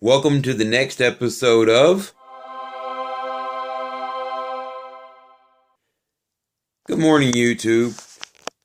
Welcome to the next episode of Good Morning YouTube.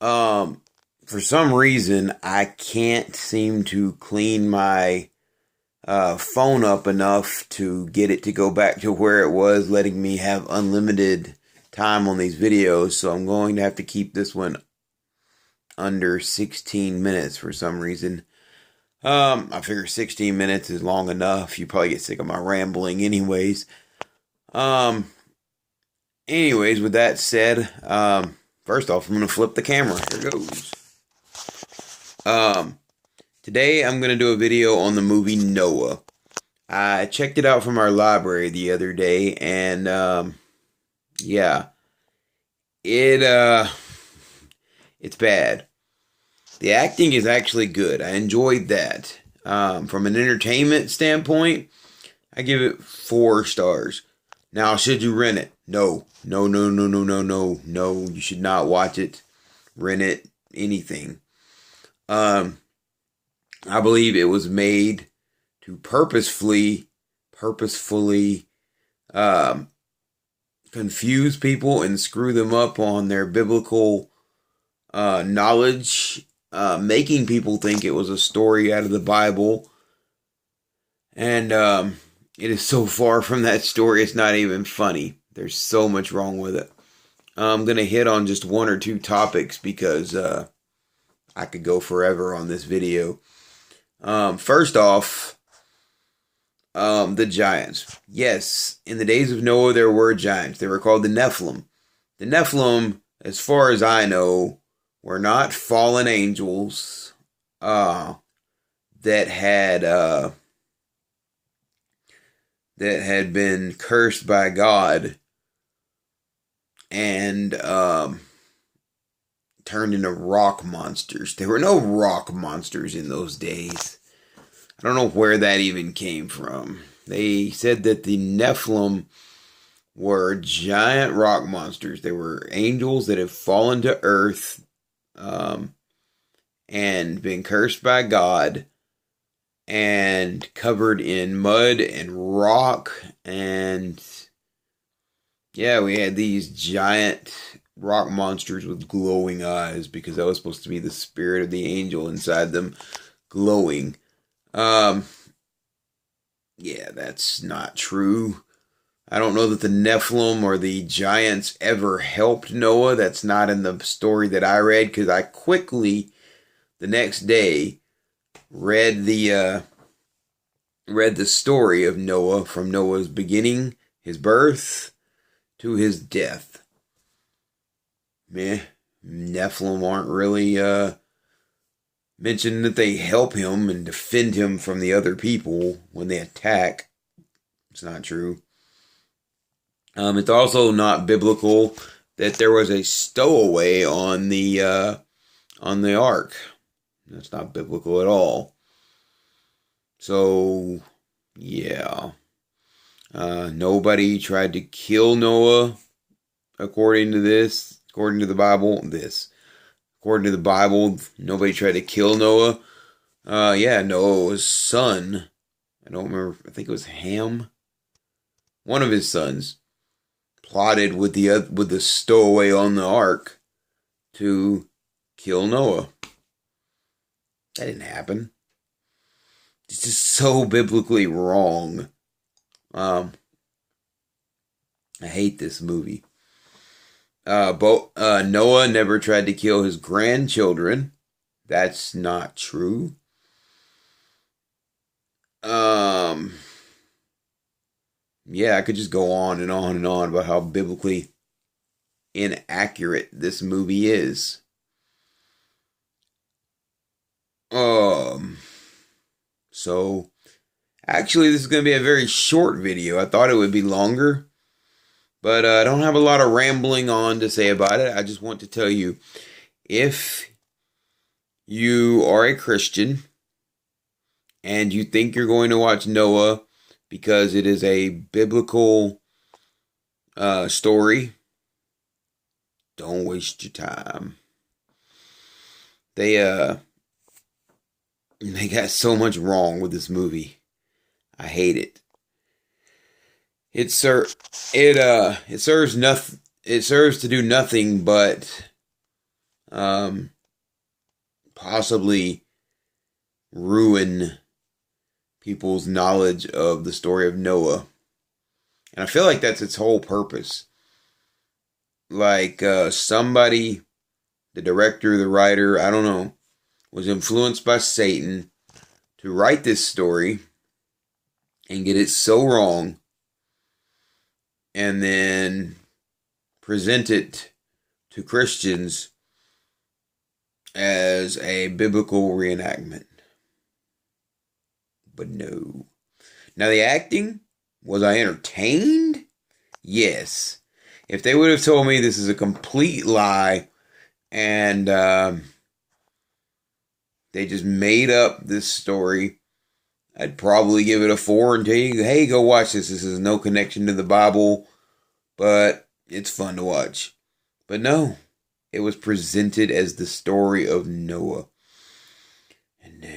For some reason, I can't seem to clean my phone up enough to get it to go back to where it was, letting me have unlimited time on these videos. So I'm going to have to keep this one under 16 minutes for some reason. I figure 16 minutes is long enough. You probably get sick of my rambling anyways. Anyways, with that said, first off, I'm going to flip the camera. Here goes. Today I'm going to do a video on the movie Noah. I checked it out from our library the other day, and, yeah, it's bad. The acting is actually good. I enjoyed that. From an entertainment standpoint, I give it 4 stars. Now, should you rent it? No. No, no, no, no, no, no, no. You should not watch it, rent it, anything. I believe it was made to purposefully, confuse people and screw them up on their biblical knowledge, making people think it was a story out of the Bible. And it is so far from that story, it's not even funny. There's so much wrong with it. I'm going to hit on just 1 or 2 topics because I could go forever on this video. First off, the giants. Yes, in the days of Noah, there were giants. They were called the Nephilim. The Nephilim, as far as I know, were not fallen angels that had been cursed by God and turned into rock monsters. There were no rock monsters in those days. I don't know where that even came from. They said that the Nephilim were giant rock monsters. They were angels that have fallen to earth and been cursed by God and covered in mud and rock. And yeah, we had these giant rock monsters with glowing eyes because that was supposed to be the spirit of the angel inside them glowing. Yeah, that's not true. I don't know that the Nephilim or the giants ever helped Noah. That's not in the story that I read, because I quickly, the next day, read the story of Noah from Noah's beginning, his birth, to his death. Nephilim aren't really mentioned that they help him and defend him from the other people when they attack. It's not true. It's also not biblical that there was a stowaway on the ark. That's not biblical at all. So, yeah. Nobody tried to kill Noah, according to the Bible. According to the Bible, nobody tried to kill Noah. Yeah, Noah's son, I don't remember, I think it was Ham, one of his sons, plotted with the stowaway on the ark to kill Noah. That didn't happen. It's just so biblically wrong. I hate this movie. Noah never tried to kill his grandchildren. That's not true. Yeah, I could just go on and on and on about how biblically inaccurate this movie is. So, actually, this is going to be a very short video. I thought it would be longer, but I don't have a lot of rambling on to say about it. I just want to tell you, if you are a Christian and you think you're going to watch Noah because it is a biblical story, don't waste your time. They got so much wrong with this movie. I hate it. It serves nothing. It serves to do nothing but um, possibly ruin people's knowledge of the story of Noah. And I feel like that's its whole purpose. Like somebody, the director, the writer, I don't know, was influenced by Satan to write this story and get it so wrong and then present it to Christians as a biblical reenactment. But no. Now, the acting, was I entertained? Yes. If they would have told me this is a complete lie and they just made up this story, I'd probably give it a 4 and tell you, hey, go watch this. This has no connection to the Bible, but it's fun to watch. But no, it was presented as the story of Noah. And no.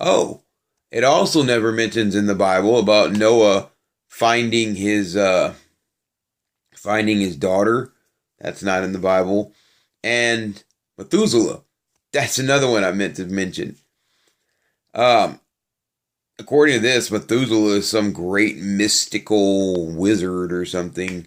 Oh, it also never mentions in the Bible about Noah finding his daughter. That's not in the Bible. And Methuselah. That's another one I meant to mention. According to this, Methuselah is some great mystical wizard or something.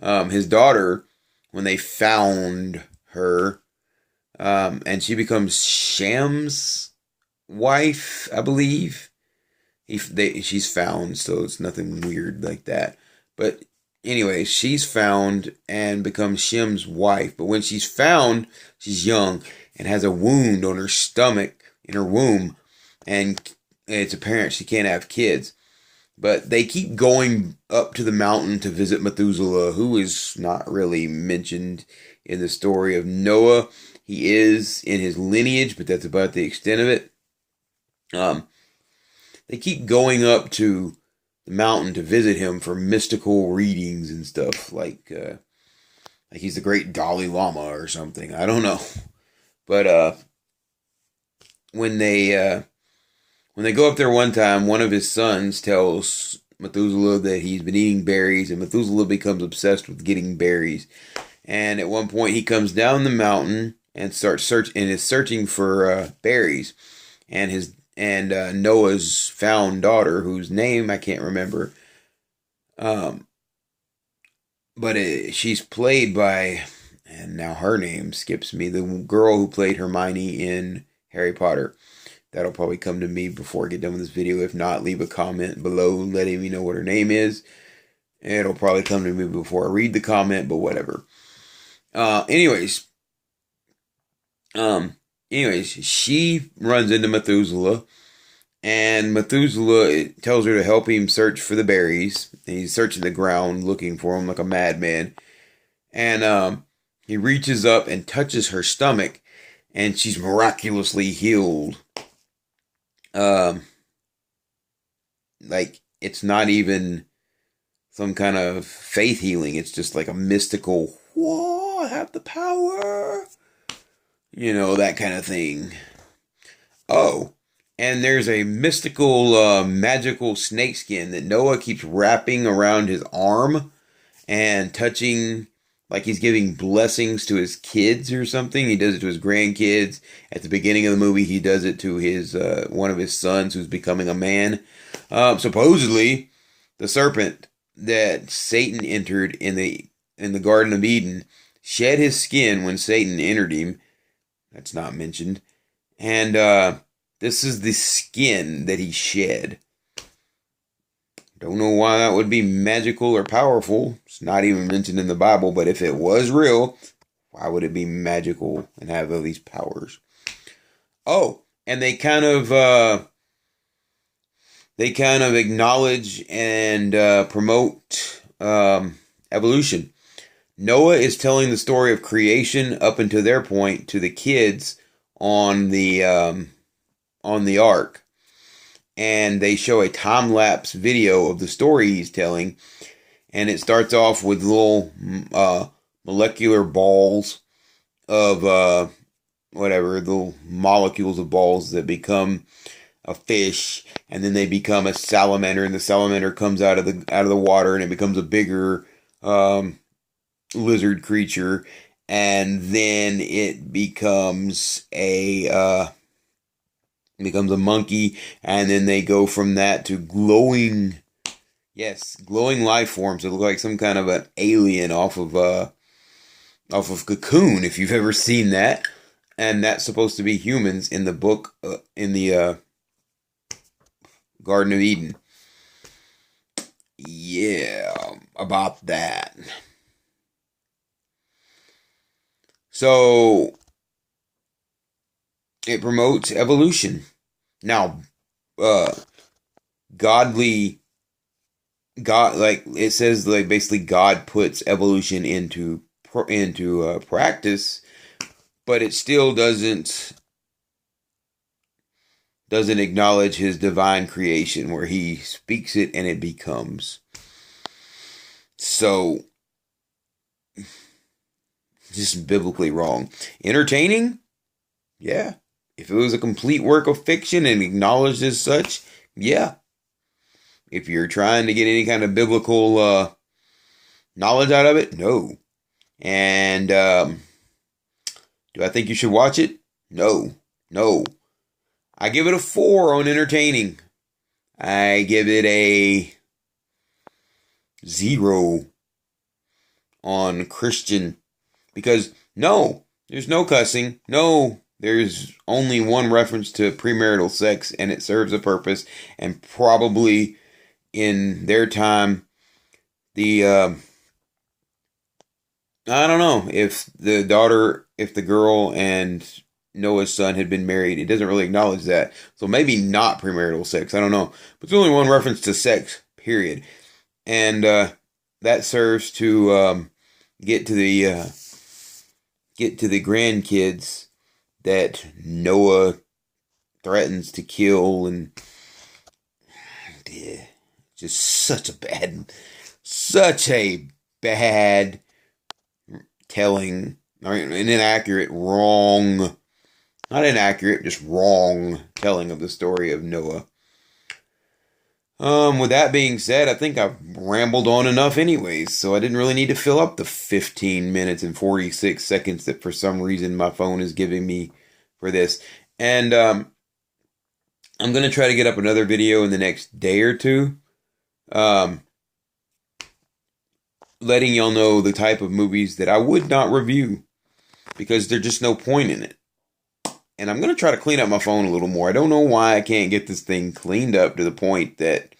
His daughter, when they found her, and she becomes Sham's wife, I believe. She's found, so it's nothing weird like that. But anyway, she's found and becomes Shem's wife. But when she's found, she's young and has a wound on her stomach, in her womb, and it's apparent she can't have kids. But they keep going up to the mountain to visit Methuselah, who is not really mentioned in the story of Noah. He is in his lineage, but that's about the extent of it. They keep going up to the mountain to visit him for mystical readings and stuff, like he's the great Dalai Lama or something. I don't know, but when they go up there one time, one of his sons tells Methuselah that he's been eating berries, and Methuselah becomes obsessed with getting berries. And at one point, he comes down the mountain and is searching for berries, and Noah's found daughter, whose name I can't remember, but she's played by, and now her name skips me, the girl who played Hermione in Harry Potter. That'll probably come to me before I get done with this video. If not, leave a comment below letting me know what her name is. It'll probably come to me before I read the comment, but whatever. Anyways, she runs into Methuselah, and Methuselah tells her to help him search for the berries. And he's searching the ground looking for them like a madman. And he reaches up and touches her stomach, and she's miraculously healed. Like, it's not even some kind of faith healing. It's just like a mystical, whoa, I have the power. You know, that kind of thing. Oh, and there's a mystical, magical snakeskin that Noah keeps wrapping around his arm and touching, like he's giving blessings to his kids or something. He does it to his grandkids. At the beginning of the movie, he does it to his one of his sons who's becoming a man. Supposedly, the serpent that Satan entered in the Garden of Eden shed his skin when Satan entered him. That's not mentioned. And this is the skin that he shed. Don't know why that would be magical or powerful. It's not even mentioned in the Bible, but if it was real, why would it be magical and have all these powers? Oh, and they kind of acknowledge and promote evolution. Noah is telling the story of creation up until their point to the kids on the ark. And they show a time-lapse video of the story he's telling. And it starts off with little molecular balls of little molecules of balls that become a fish, and then they become a salamander, and the salamander comes out of the water, and it becomes a bigger lizard creature, and then it becomes a monkey, and then they go from that to glowing life forms that look like some kind of an alien off of Cocoon, if you've ever seen that. And that's supposed to be humans in the book, in the Garden of Eden. Yeah, about that. So, it promotes evolution. Now, God, like it says, like basically God puts evolution into practice, but it still doesn't acknowledge his divine creation, where he speaks it and it becomes. So, just biblically wrong. Entertaining? Yeah. If it was a complete work of fiction and acknowledged as such, yeah. If you're trying to get any kind of biblical knowledge out of it, no. And do I think you should watch it? No. I give it a 4 on entertaining. I give it a 0 on Christian. Because, no, there's no cussing. No, there's only one reference to premarital sex, and it serves a purpose. And probably in their time, I don't know, if the girl and Noah's son had been married, it doesn't really acknowledge that. So maybe not premarital sex, I don't know. But there's only one reference to sex, period. And that serves to get to the grandkids that Noah threatens to kill, and yeah, just such a bad telling, or an inaccurate, wrong, not inaccurate, just wrong telling of the story of Noah. With that being said, I think I've rambled on enough anyways, so I didn't really need to fill up the 15 minutes and 46 seconds that for some reason my phone is giving me for this. And I'm going to try to get up another video in the next day or two, letting y'all know the type of movies that I would not review, because there's just no point in it. And I'm going to try to clean up my phone a little more. I don't know why I can't get this thing cleaned up to the point that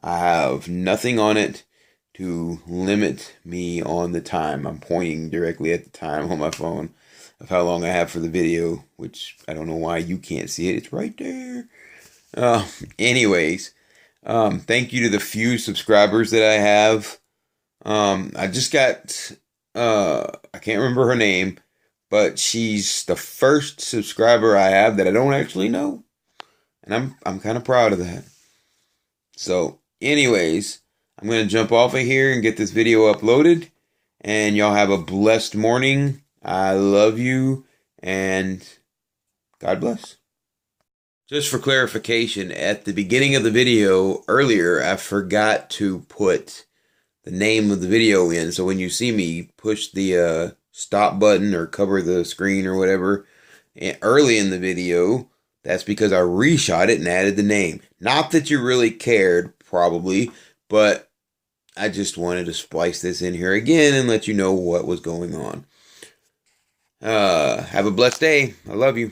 I have nothing on it to limit me on the time. I'm pointing directly at the time on my phone of how long I have for the video, which I don't know why you can't see it. It's right there. Anyways, thank you to the few subscribers that I have. I just got, I can't remember her name, but she's the first subscriber I have that I don't actually know. And I'm kind of proud of that. So, anyways, I'm going to jump off of here and get this video uploaded. And y'all have a blessed morning. I love you. And God bless. Just for clarification, at the beginning of the video earlier, I forgot to put the name of the video in. So when you see me push the stop button or cover the screen or whatever early in the video, that's because I reshot it and added the name. Not that you really cared, probably, but I just wanted to splice this in here again and let you know what was going on. Have a blessed day. I love you.